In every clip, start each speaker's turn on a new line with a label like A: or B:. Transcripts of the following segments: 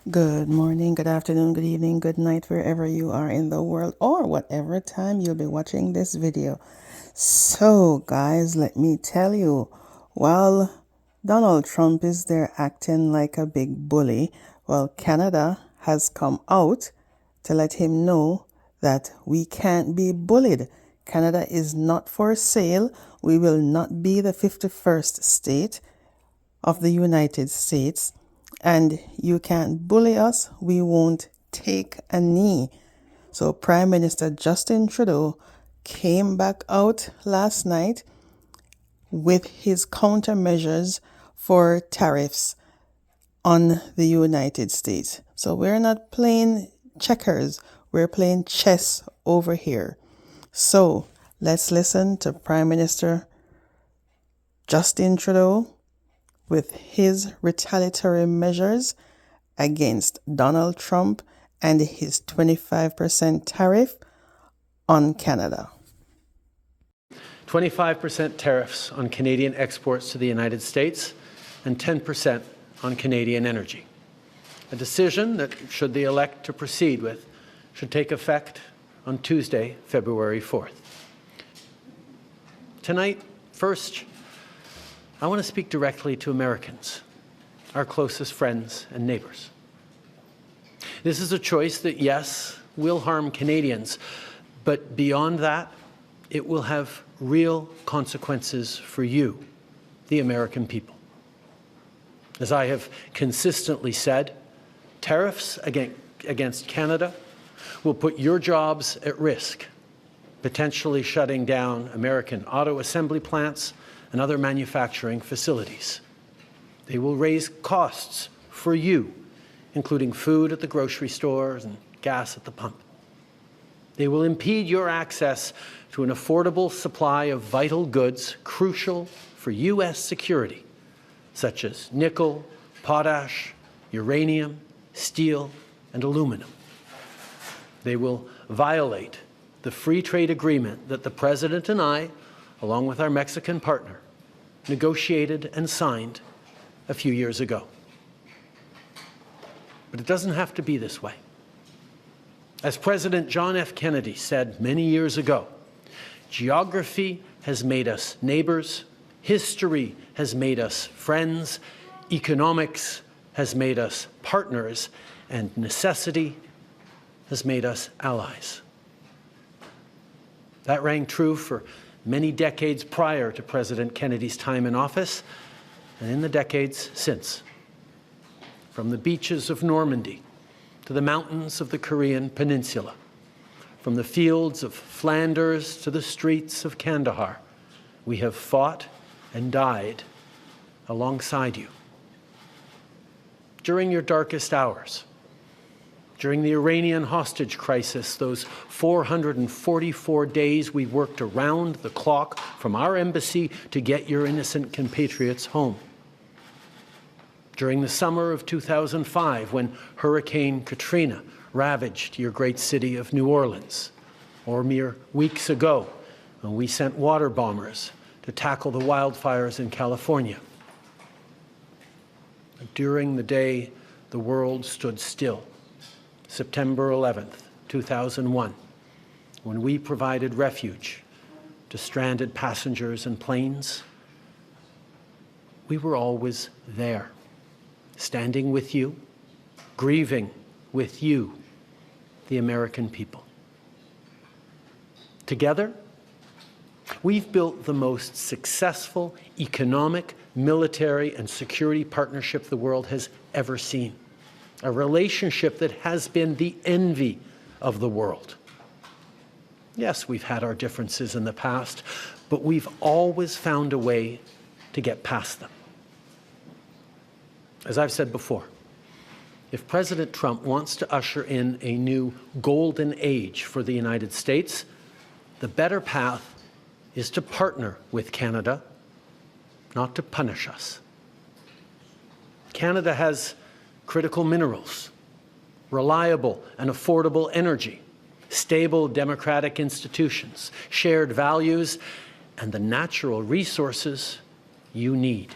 A: Good morning, good afternoon, good evening, good night, wherever you are in the world or whatever time you'll be watching this video. So, guys, let me tell you, while Donald Trump is there acting like a big bully, well, Canada has come out to let him know that we can't be bullied. Canada is not for sale. We will not be the 51st state of the United States, and you can't bully us. We won't take a knee. So Prime Minister Justin Trudeau came back out last night with his countermeasures for tariffs on the United States. So we're not playing checkers, we're playing chess over here. So let's listen to Prime Minister Justin Trudeau with his retaliatory measures against Donald Trump and his 25% tariff on Canada.
B: 25% tariffs on Canadian exports to the United States and 10% on Canadian energy. A decision that, should they elect to proceed with, should take effect on Tuesday, February 4th. Tonight, first, I want to speak directly to Americans, our closest friends and neighbors. This is a choice that, yes, will harm Canadians, but beyond that, it will have real consequences for you, the American people. As I have consistently said, tariffs against Canada will put your jobs at risk, potentially shutting down American auto assembly plants and other manufacturing facilities. They will raise costs for you, including food at the grocery stores and gas at the pump. They will impede your access to an affordable supply of vital goods crucial for U.S. security, such as nickel, potash, uranium, steel, and aluminum. They will violate the free trade agreement that the President and I, along with our Mexican partner, negotiated and signed a few years ago. But it doesn't have to be this way. As President John F. Kennedy said many years ago, geography has made us neighbors, history has made us friends, economics has made us partners, and necessity has made us allies. That rang true for many decades prior to President Kennedy's time in office, and in the decades since. From the beaches of Normandy to the mountains of the Korean Peninsula, from the fields of Flanders to the streets of Kandahar, we have fought and died alongside you. During your darkest hours, during the Iranian hostage crisis, those 444 days we worked around the clock from our embassy to get your innocent compatriots home. During the summer of 2005, when Hurricane Katrina ravaged your great city of New Orleans, or mere weeks ago, when we sent water bombers to tackle the wildfires in California. During the day the world stood still, September 11th, 2001, when we provided refuge to stranded passengers and planes, we were always there, standing with you, grieving with you, the American people. Together, we've built the most successful economic, military, and security partnership the world has ever seen. A relationship that has been the envy of the world. Yes, we've had our differences in the past, but we've always found a way to get past them. As I've said before, if President Trump wants to usher in a new golden age for the United States, the better path is to partner with Canada, not to punish us. Canada has critical minerals, reliable and affordable energy, stable democratic institutions, shared values, and the natural resources you need.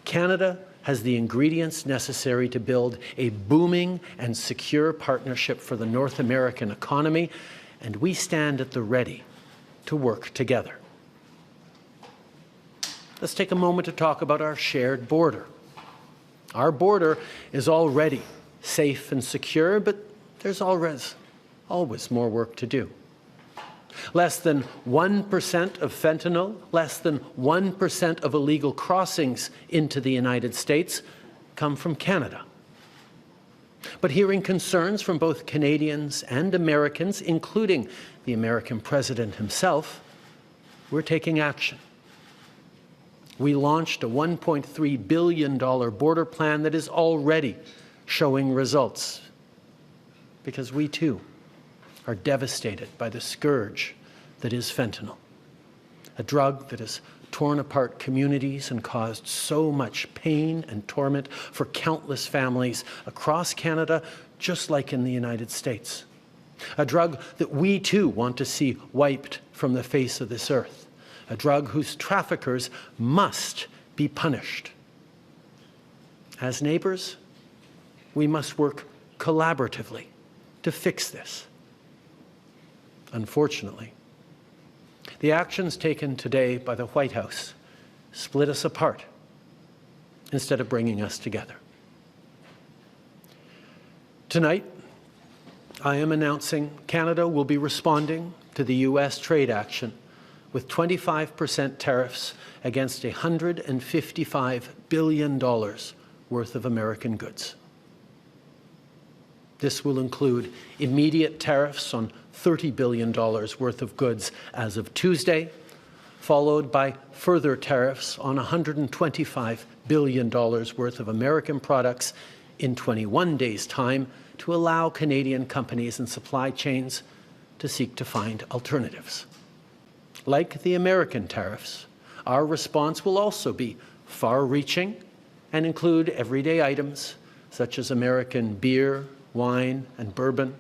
B: Canada has the ingredients necessary to build a booming and secure partnership for the North American economy, and we stand at the ready to work together. Let's take a moment to talk about our shared border. Our border is already safe and secure, but there's always more work to do. Less than 1% of fentanyl, less than 1% of illegal crossings into the United States come from Canada. But hearing concerns from both Canadians and Americans, including the American president himself, we're taking action. We launched a $1.3 billion border plan that is already showing results, because we too are devastated by the scourge that is fentanyl, a drug that has torn apart communities and caused so much pain and torment for countless families across Canada, just like in the United States. A drug that we too want to see wiped from the face of this earth. A drug whose traffickers must be punished. As neighbors, we must work collaboratively to fix this. Unfortunately, the actions taken today by the White House split us apart instead of bringing us together. Tonight, I am announcing Canada will be responding to the U.S. trade action with 25% tariffs against $155 billion worth of American goods. This will include immediate tariffs on $30 billion worth of goods as of Tuesday, followed by further tariffs on $125 billion worth of American products in 21 days' time to allow Canadian companies and supply chains to seek to find alternatives. Like the American tariffs, our response will also be far-reaching and include everyday items such as American beer, wine, and bourbon,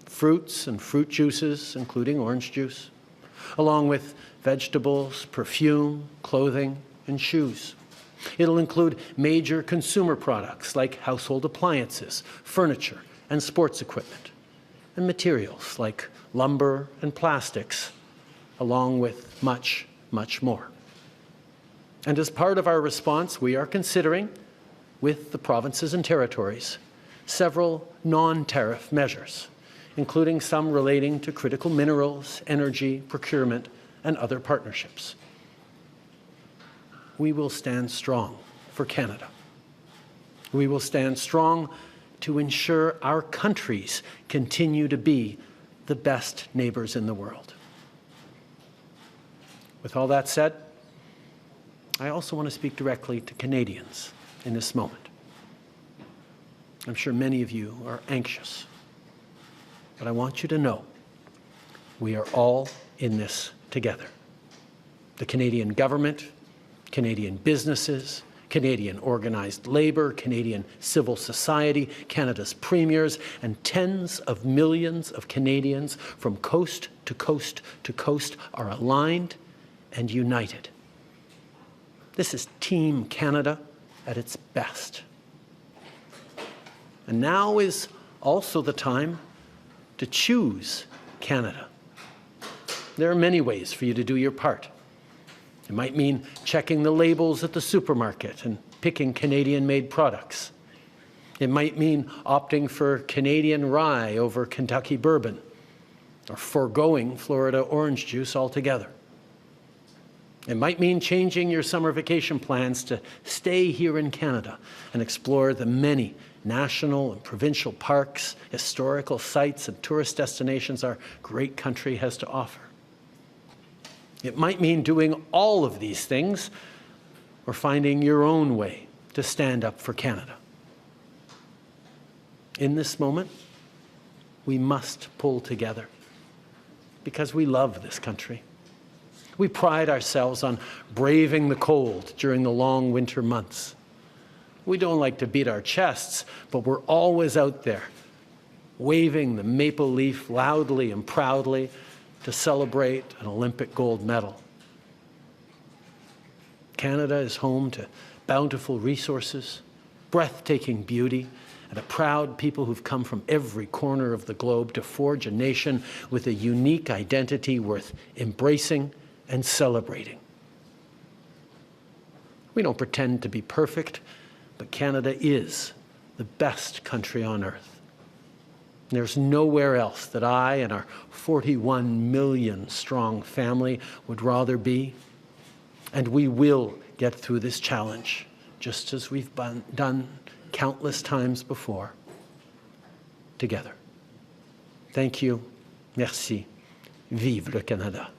B: fruits and fruit juices, including orange juice, along with vegetables, perfume, clothing, and shoes. It'll include major consumer products like household appliances, furniture, and sports equipment, and materials like lumber and plastics, along with much, much more. And as part of our response, we are considering, with the provinces and territories, several non-tariff measures, including some relating to critical minerals, energy, procurement, and other partnerships. We will stand strong for Canada. We will stand strong to ensure our countries continue to be the best neighbors in the world. With all that said, I also want to speak directly to Canadians in this moment. I'm sure many of you are anxious, but I want you to know we are all in this together. The Canadian government, Canadian businesses, Canadian organized labor, Canadian civil society, Canada's premiers, and tens of millions of Canadians from coast to coast to coast are aligned and united. This is Team Canada at its best. And now is also the time to choose Canada. There are many ways for you to do your part. It might mean checking the labels at the supermarket and picking Canadian-made products. It might mean opting for Canadian rye over Kentucky bourbon, or foregoing Florida orange juice altogether. It might mean changing your summer vacation plans to stay here in Canada and explore the many national and provincial parks, historical sites, and tourist destinations our great country has to offer. It might mean doing all of these things or finding your own way to stand up for Canada. In this moment, we must pull together because we love this country. We pride ourselves on braving the cold during the long winter months. We don't like to beat our chests, but we're always out there, waving the maple leaf loudly and proudly to celebrate an Olympic gold medal. Canada is home to bountiful resources, breathtaking beauty, and a proud people who've come from every corner of the globe to forge a nation with a unique identity worth embracing and celebrating. We don't pretend to be perfect, but Canada is the best country on earth. There's nowhere else that I and our 41 million strong family would rather be. And we will get through this challenge, just as we've done countless times before, together. Thank you. Merci. Vive le Canada.